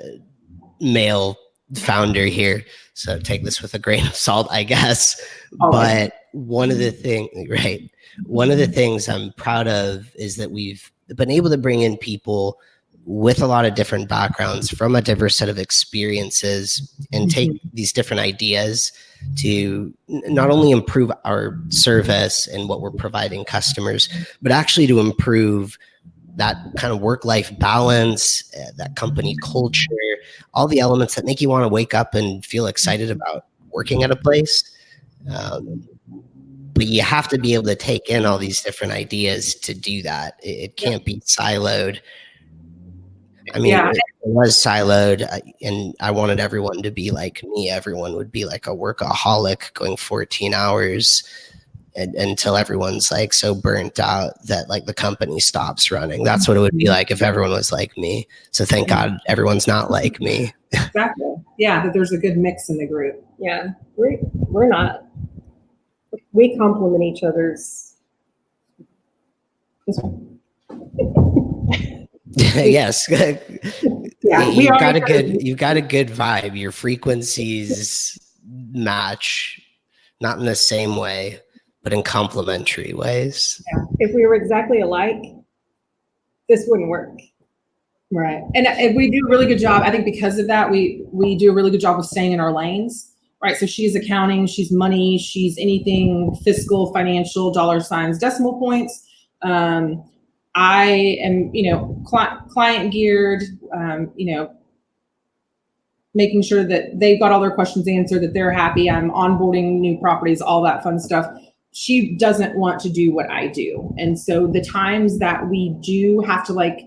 male founder here, so take this with a grain of salt, I guess. But one of the things I'm proud of is that we've been able to bring in people with a lot of different backgrounds from a diverse set of experiences and take these different ideas to not only improve our service and what we're providing customers, but actually to improve that kind of work-life balance, that company culture, all the elements that make you want to wake up and feel excited about working at a place. But you have to be able to take in all these different ideas to do that. It can't be siloed. I mean, it was siloed, and I wanted everyone to be like me. Everyone would be like a workaholic going 14 hours until everyone's like so burnt out that like the company stops running. That's what it would be like if everyone was like me. So thank God everyone's not like me. Exactly. Yeah, that there's a good mix in the group. Yeah, we're not. We complement each other's. Yes. Yeah, you've got a good vibe. Your frequencies match, not in the same way, but in complementary ways. Yeah. If we were exactly alike, this wouldn't work. Right. And we do a really good job. I think because of that, we do a really good job of staying in our lanes. Right. So she's accounting, she's money, she's anything fiscal, financial, dollar signs, decimal points. I am, client geared, making sure that they've got all their questions answered, that they're happy. I'm onboarding new properties, all that fun stuff. She doesn't want to do what I do. And so the times that we do have to like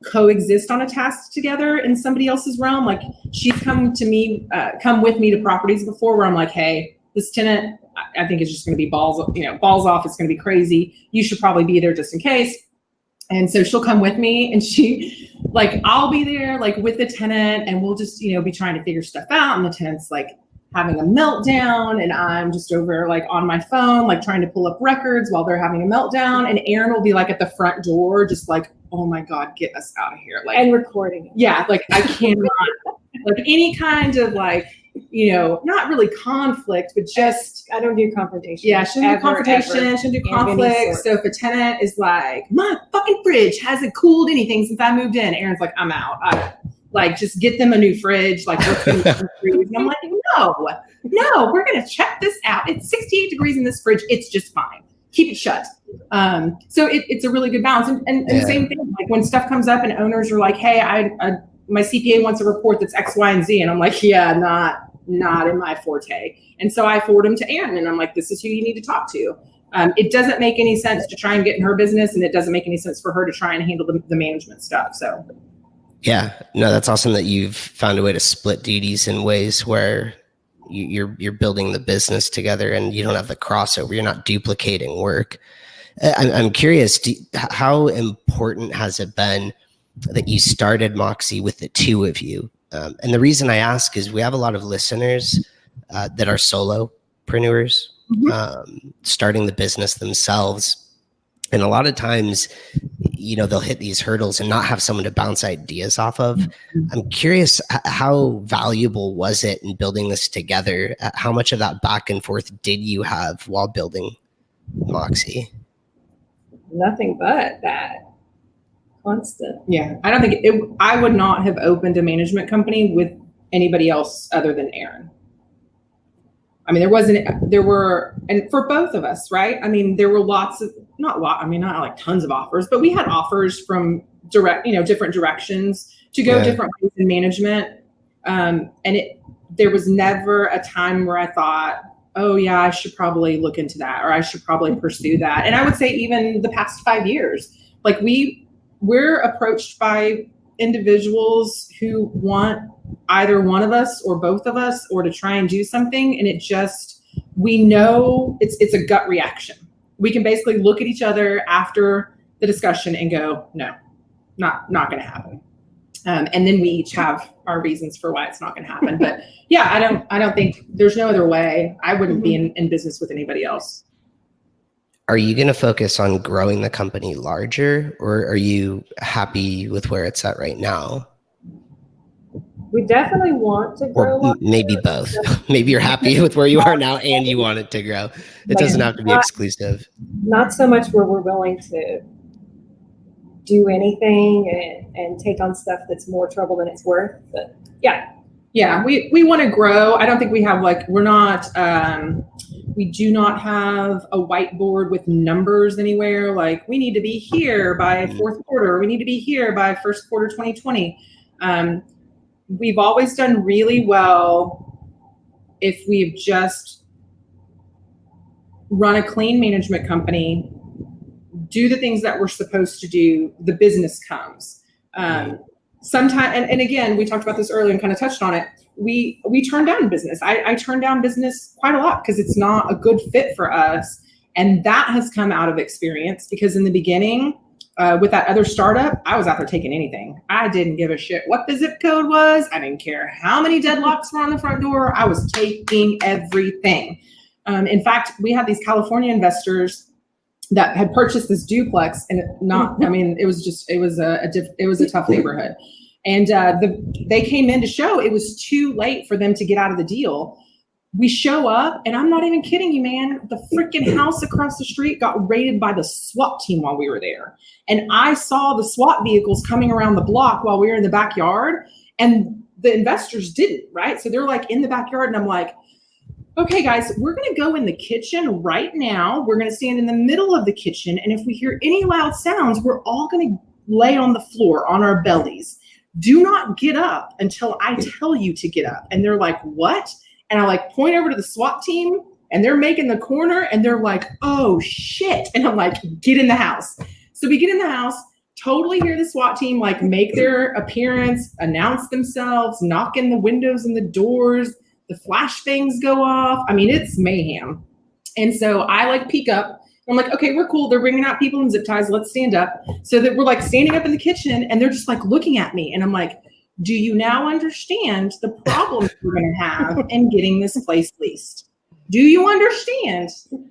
coexist on a task together in somebody else's realm, like she's come with me to properties before where I'm like, hey, this tenant, I think it's just going to be balls off. It's going to be crazy. You should probably be there just in case. And so she'll come with me and I'll be there like with the tenant and we'll just, be trying to figure stuff out. And the tenant's like having a meltdown and I'm just over like on my phone, like trying to pull up records while they're having a meltdown. And Aaron will be like at the front door, just like, oh my God, get us out of here. Like, and recording. Yeah. Like I cannot like any kind of like, not really conflict, but just. I don't do confrontation. Yeah, shouldn't do confrontation, shouldn't do conflict. So if a tenant is like, my fucking fridge hasn't cooled anything since I moved in, Aaron's like, I'm out. Just get them a new fridge. Like, and I'm like, no, we're going to check this out. It's 68 degrees in this fridge. It's just fine. Keep it shut. So it's a really good balance. And the same thing, like when stuff comes up and owners are like, hey, my CPA wants a report that's X, Y, and Z. And I'm like, yeah, not in my forte. And so I forward them to Aaron and I'm like, this is who you need to talk to. It doesn't make any sense to try and get in her business and it doesn't make any sense for her to try and handle the management stuff. So. Yeah, no, that's awesome that you've found a way to split duties in ways where you're building the business together and you don't have the crossover. You're not duplicating work. I'm curious, how important has it been that you started Moxie with the two of you? And the reason I ask is we have a lot of listeners that are solopreneurs, starting the business themselves. And a lot of times, they'll hit these hurdles and not have someone to bounce ideas off of. I'm curious, how valuable was it in building this together? How much of that back and forth did you have while building Moxie? Nothing but that. Constant. Yeah, I don't think I would not have opened a management company with anybody else other than Aaron. I mean, and for both of us, right? I mean, there were not like tons of offers, but we had offers from different directions to go different ways in management. And there was never a time where I thought, oh yeah, I should probably look into that, or I should probably pursue that. And I would say even the past 5 years, like we're approached by individuals who want either one of us or both of us or to try and do something. And we know it's a gut reaction. We can basically look at each other after the discussion and go, no, not going to happen. And then we each have our reasons for why it's not going to happen. But yeah, I don't think there's no other way. I wouldn't be in business with anybody else. Are you going to focus on growing the company larger, or are you happy with where it's at right now? We definitely want to grow. Or maybe both. Maybe you're happy with where you are now and you want it to grow. It doesn't have to be exclusive. Not so much where we're willing to do anything and take on stuff that's more trouble than it's worth. But yeah, we want to grow. I don't think we have we do not have a whiteboard with numbers anywhere. Like, we need to be here by fourth quarter. We need to be here by first quarter 2020. We've always done really well if we've just run a clean management company, do the things that we're supposed to do, the business comes. Sometimes, and again, we talked about this earlier and kind of touched on it. We turn down business. I turn down business quite a lot because it's not a good fit for us. And that has come out of experience, because in the beginning, with that other startup, I was out there taking anything. I didn't give a shit what the zip code was. I didn't care how many deadlocks were on the front door. I was taking everything. In fact, we had these California investors that had purchased this duplex, and it was a tough neighborhood. And they came in to show it was too late for them to get out of the deal. We show up, and I'm not even kidding you, man. The freaking house across the street got raided by the SWAT team while we were there. And I saw the SWAT vehicles coming around the block while we were in the backyard, and the investors didn't, right? So they're like in the backyard, and I'm like, okay, guys, we're going to go in the kitchen right now. We're going to stand in the middle of the kitchen. And if we hear any loud sounds, we're all going to lay on the floor on our bellies. Do not get up until I tell you to get up. And they're like, what? And I point over to the SWAT team, and they're making the corner, and they're like, oh shit. And I'm like, get in the house. So we get in the house, totally hear the SWAT team make their appearance, announce themselves, knock in the windows and the doors. The flash things go off. I mean, it's mayhem. And so I peek up. I'm like, okay, we're cool. They're bringing out people in zip ties. Let's stand up. So that we're standing up in the kitchen, and they're just looking at me. And I'm like, do you now understand the problems we're going to have in getting this place leased? Do you understand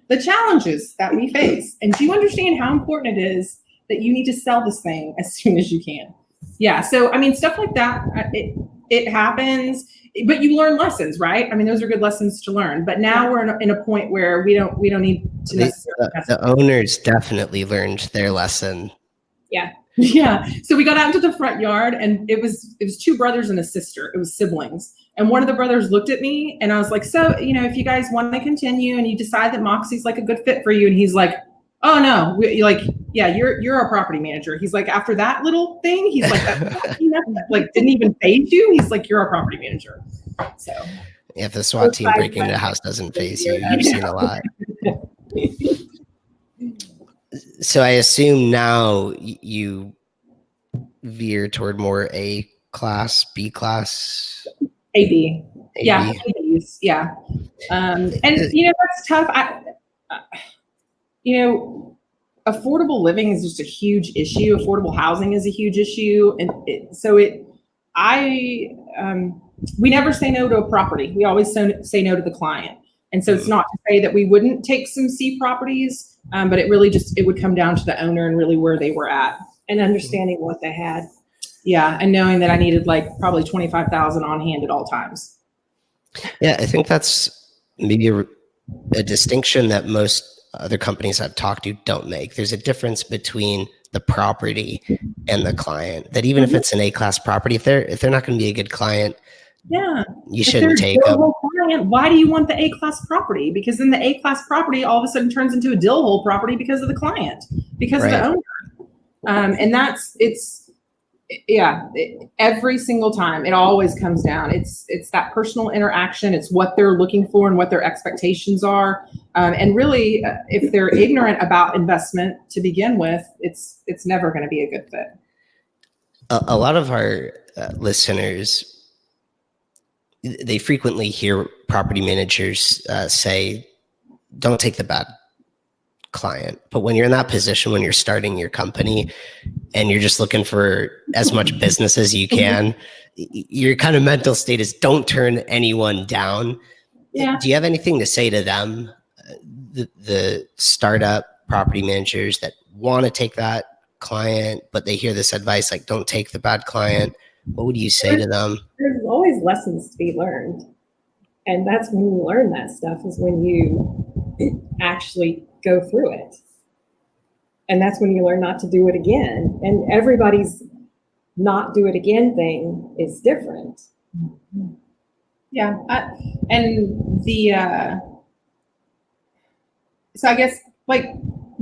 the challenges that we face? And do you understand how important it is that you need to sell this thing as soon as you can? Yeah. So, I mean, stuff like that, it happens, but you learn lessons, right? I mean, those are good lessons to learn, but now we're in a point where we don't need to necessarily. The owners definitely learned their lesson. Yeah. Yeah. So we got out into the front yard, and it was two brothers and a sister. It was siblings. And one of the brothers looked at me, and I was like, so, if you guys want to continue and you decide that Moxie's a good fit for you. And he's like, oh no, yeah, you're our property manager. He's like, after that little thing, he's like, that didn't even faze you. He's like, you're our property manager. So if the SWAT team breaking into the house doesn't faze you, you've seen a lot. So I assume now you veer toward more A class, B class, AB. Yeah, ABs. Yeah. And that's tough. Affordable living is just a huge issue. Affordable housing is a huge issue. And we never say no to a property. We always say no to the client. And so it's not to say that we wouldn't take some C properties, but it would come down to the owner and really where they were at. And understanding what they had. Yeah. And knowing that I needed probably 25,000 on hand at all times. Yeah. I think that's maybe a distinction that most other companies I've talked to don't make. There's a difference between the property and the client, that even if it's an A-class property, if they're not going to be a good client, you shouldn't take them. Why do you want the A-class property? Because then the A-class property all of a sudden turns into a dill hole property because of the client, because of the owner. And every single time it always comes down. It's that personal interaction. It's what they're looking for and what their expectations are. And really, if they're ignorant about investment to begin with, it's never going to be a good fit. A lot of our listeners, they frequently hear property managers say, don't take the bad client. But when you're in that position, when you're starting your company and you're just looking for as much business as you can, your kind of mental state is don't turn anyone down. Yeah. Do you have anything to say to them, the startup property managers that want to take that client, but they hear this advice, don't take the bad client? What would you say to them? There's always lessons to be learned. And that's when you learn that stuff, is when you actually go through it. And that's when you learn not to do it again. And everybody's not do it again thing is different. Yeah. So I guess like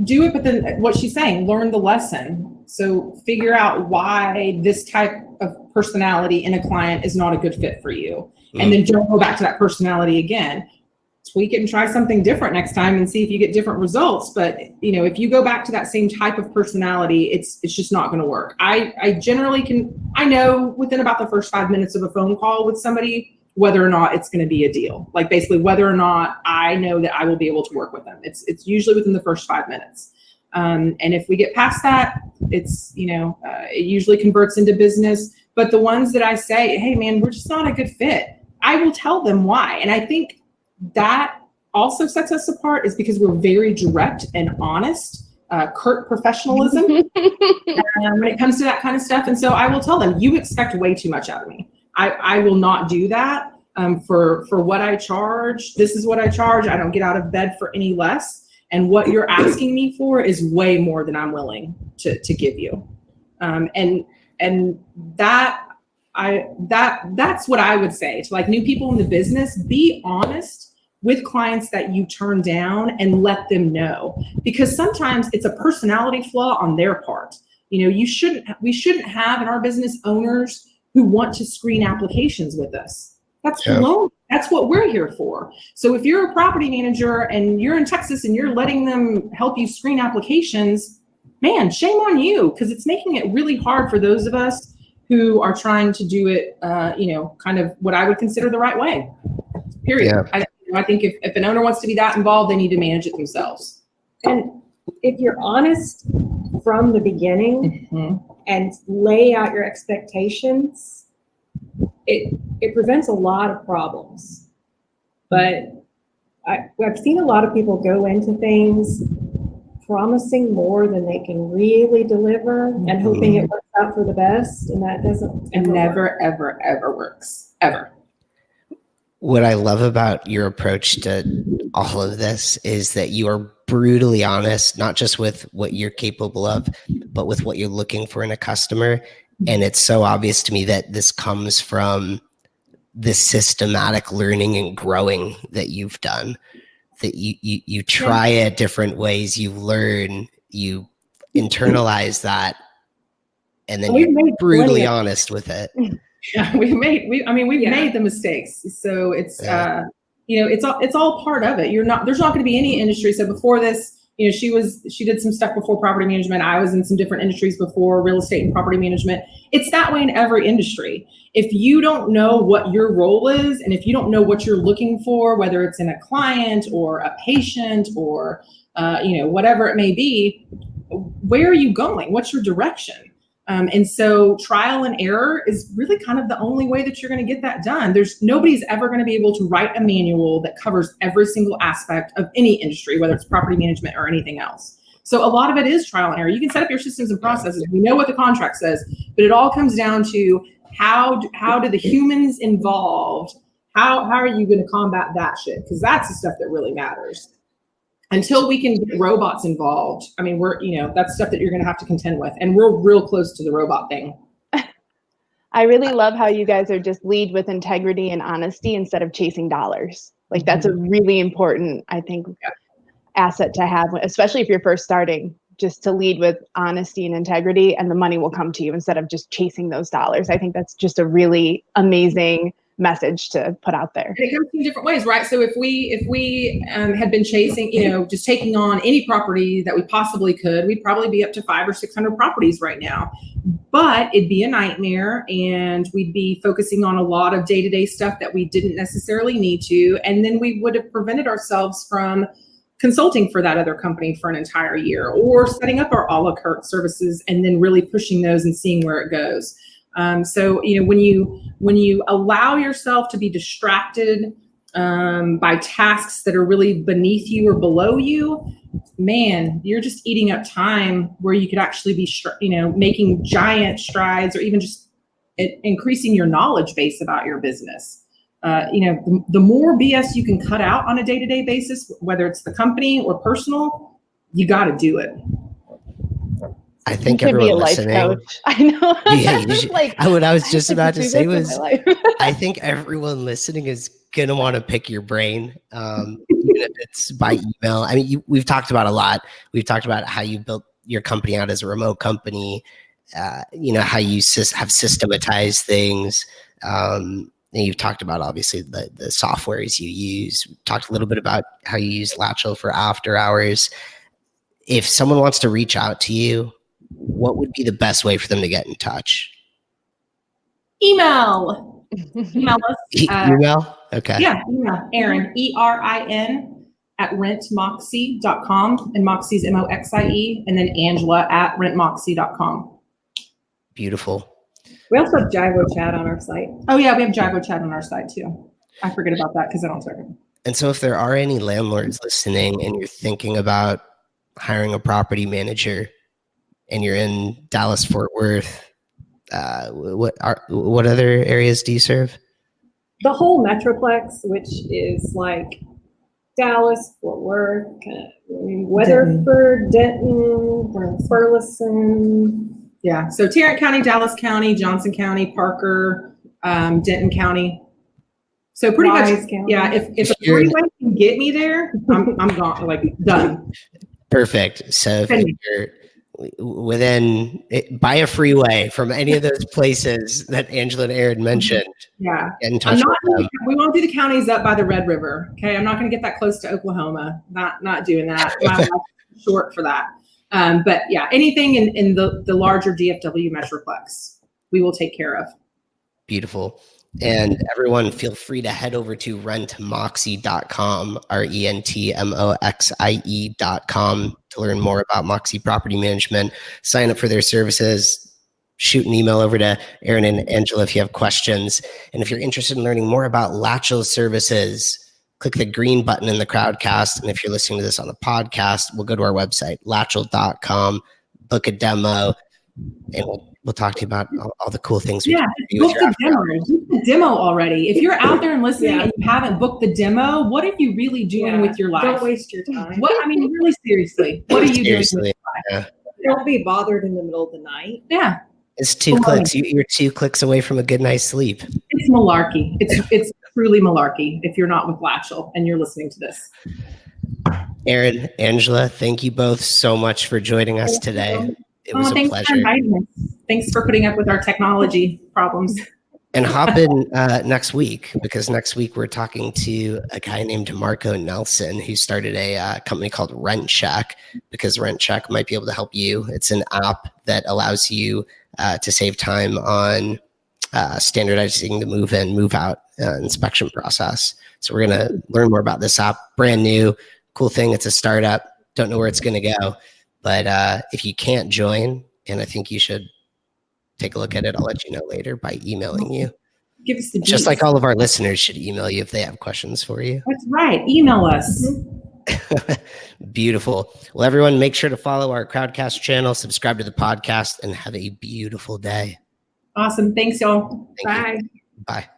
do it, but then what she's saying, learn the lesson. So figure out why this type of personality in a client is not a good fit for you. And then don't go back to that personality again. Tweak it and try something different next time and see if you get different results. But if you go back to that same type of personality, it's just not going to work. I generally I know within about the first 5 minutes of a phone call with somebody whether or not it's going to be a deal. Like basically whether or not I know that I will be able to work with them. It's usually within the first 5 minutes. And if we get past that, it's it usually converts into business. But the ones that I say, hey man, we're just not a good fit, I will tell them why. And I think that also sets us apart is because we're very direct and honest, curt professionalism when it comes to that kind of stuff. And so I will tell them, you expect way too much out of me. I will not do that for what I charge. This is what I charge. I don't get out of bed for any less. And what you're asking me for is way more than I'm willing to give you. And that's what I would say to like new people in the business. Be honest with clients that you turn down and let them know, because sometimes it's a personality flaw on their part. We shouldn't have in our business owners who want to screen applications with us. That's baloney. That's what we're here for. So if you're a property manager and you're in Texas and you're letting them help you screen applications, man, shame on you, because it's making it really hard for those of us who are trying to do it, kind of what I would consider the right way, period. Yeah. I think if an owner wants to be that involved, they need to manage it themselves. And if you're honest from the beginning and lay out your expectations, it prevents a lot of problems. But I've seen a lot of people go into things promising more than they can really deliver and hoping it works out for the best, and that doesn't ever works, ever. What I love about your approach to all of this is that you are brutally honest, not just with what you're capable of, but with what you're looking for in a customer. And it's so obvious to me that this comes from the systematic learning and growing that you've done, that you try it different ways, you learn, you internalize that, and then you're brutally honest with it. Yeah, we've made the mistakes. So it's it's all part of it. There's not going to be any industry. So before this, she did some stuff before property management. I was in some different industries before real estate and property management. It's that way in every industry. If you don't know what your role is, and if you don't know what you're looking for, whether it's in a client or a patient or whatever it may be, where are you going? What's your direction? And so trial and error is really kind of the only way that you're going to get that done. Nobody's ever going to be able to write a manual that covers every single aspect of any industry, whether it's property management or anything else. So a lot of it is trial and error. You can set up your systems and processes. We know what the contract says, but it all comes down to how do the humans involved, how are you going to combat that shit? Because that's the stuff that really matters. Until we can get robots involved, that's stuff that you're going to have to contend with. And we're real close to the robot thing. I really love how you guys are just lead with integrity and honesty instead of chasing dollars. Like that's a really important, I think, asset to have, especially if you're first starting, just to lead with honesty and integrity, and the money will come to you instead of just chasing those dollars. I think that's just a really amazing message to put out there. And it comes in different ways, right? So if we had been chasing, just taking on any property that we possibly could, we'd probably be up to 500 or 600 properties right now. But it'd be a nightmare, and we'd be focusing on a lot of day-to-day stuff that we didn't necessarily need to, and then we would have prevented ourselves from consulting for that other company for an entire year, or setting up our a la carte services and then really pushing those and seeing where it goes. So when you allow yourself to be distracted by tasks that are really beneath you or below you, man, you're just eating up time where you could actually be making giant strides, or even just increasing your knowledge base about your business. The more BS you can cut out on a day-to-day basis, whether it's the company or personal, you got to do it. I think you should be everyone a life listening. coach. I know. Yeah, you should, Like, what I was just I about could to do say this was, in my life. I think everyone listening is gonna want to pick your brain, even if it's by email. I mean, we've talked about a lot. We've talked about how you built your company out as a remote company. How you have systematized things. And you've talked about obviously the softwares you use. We talked a little bit about how you use Latchel for after hours. If someone wants to reach out to you, what would be the best way for them to get in touch? Email us. Email? Okay. Yeah, email Erin, ERIN @rentmoxie.com, and Moxie's MOXIE, and then Angela @rentmoxie.com. Beautiful. We also have Gyro Chat on our site. Oh yeah, we have Gyro Chat on our site too. I forget about that because I don't check it. And so if there are any landlords listening and you're thinking about hiring a property manager and you're in Dallas, Fort Worth, what other areas do you serve? The whole Metroplex, which is like Dallas, Fort Worth, Weatherford, Denton, Burleson. Yeah, so Tarrant County, Dallas County, Johnson County, Parker, Denton County. So pretty Wise much, County. yeah. If a freeway can get me there, I'm gone, like done. Perfect. So if you're within by a freeway from any of those places that Angela and Erin mentioned, yeah, get in touch with them. We won't do the counties up by the Red River. Okay, I'm not going to get that close to Oklahoma. Not doing that. My life's short for that. But yeah, anything in the larger DFW Metroplex, we will take care of. Beautiful. And everyone feel free to head over to rentmoxie.com, RENTMOXIE.com, to learn more about Moxie Property Management. Sign up for their services. Shoot an email over to Erin and Angela if you have questions. And if you're interested in learning more about Latchel's services, click the green button in the Crowdcast. And if you're listening to this on the podcast, we'll go to our website, latchel.com, book a demo, and we'll talk to you about all the cool things. Yeah, book the demo. Book the demo already. If you're out there and listening and you haven't booked the demo, what are you really doing with your life? Don't waste your time. Really seriously, what are you doing with your life? Don't be bothered in the middle of the night. Yeah. It's 2 clicks. You're 2 clicks away from a good night's sleep. It's malarkey. It's truly malarkey if you're not with Latchel and you're listening to this. Erin, Angela, thank you both so much for joining us today. It was a pleasure. Thanks for putting up with our technology problems. And hop in next week, because next week we're talking to a guy named Marco Nelson who started a company called Rent Check, because Rent Check might be able to help you. It's an app that allows you to save time on standardizing the move-in, move-out inspection process. So we're going to learn more about this app. Brand new, cool thing. It's a startup. Don't know where it's going to go. But if you can't join, and I think you should take a look at it, I'll let you know later by emailing you. Give us the deets. Just like all of our listeners should email you if they have questions for you. That's right. Email us. Beautiful. Well, everyone, make sure to follow our Crowdcast channel, subscribe to the podcast, and have a beautiful day. Awesome. Thanks, y'all. Thank you. Bye.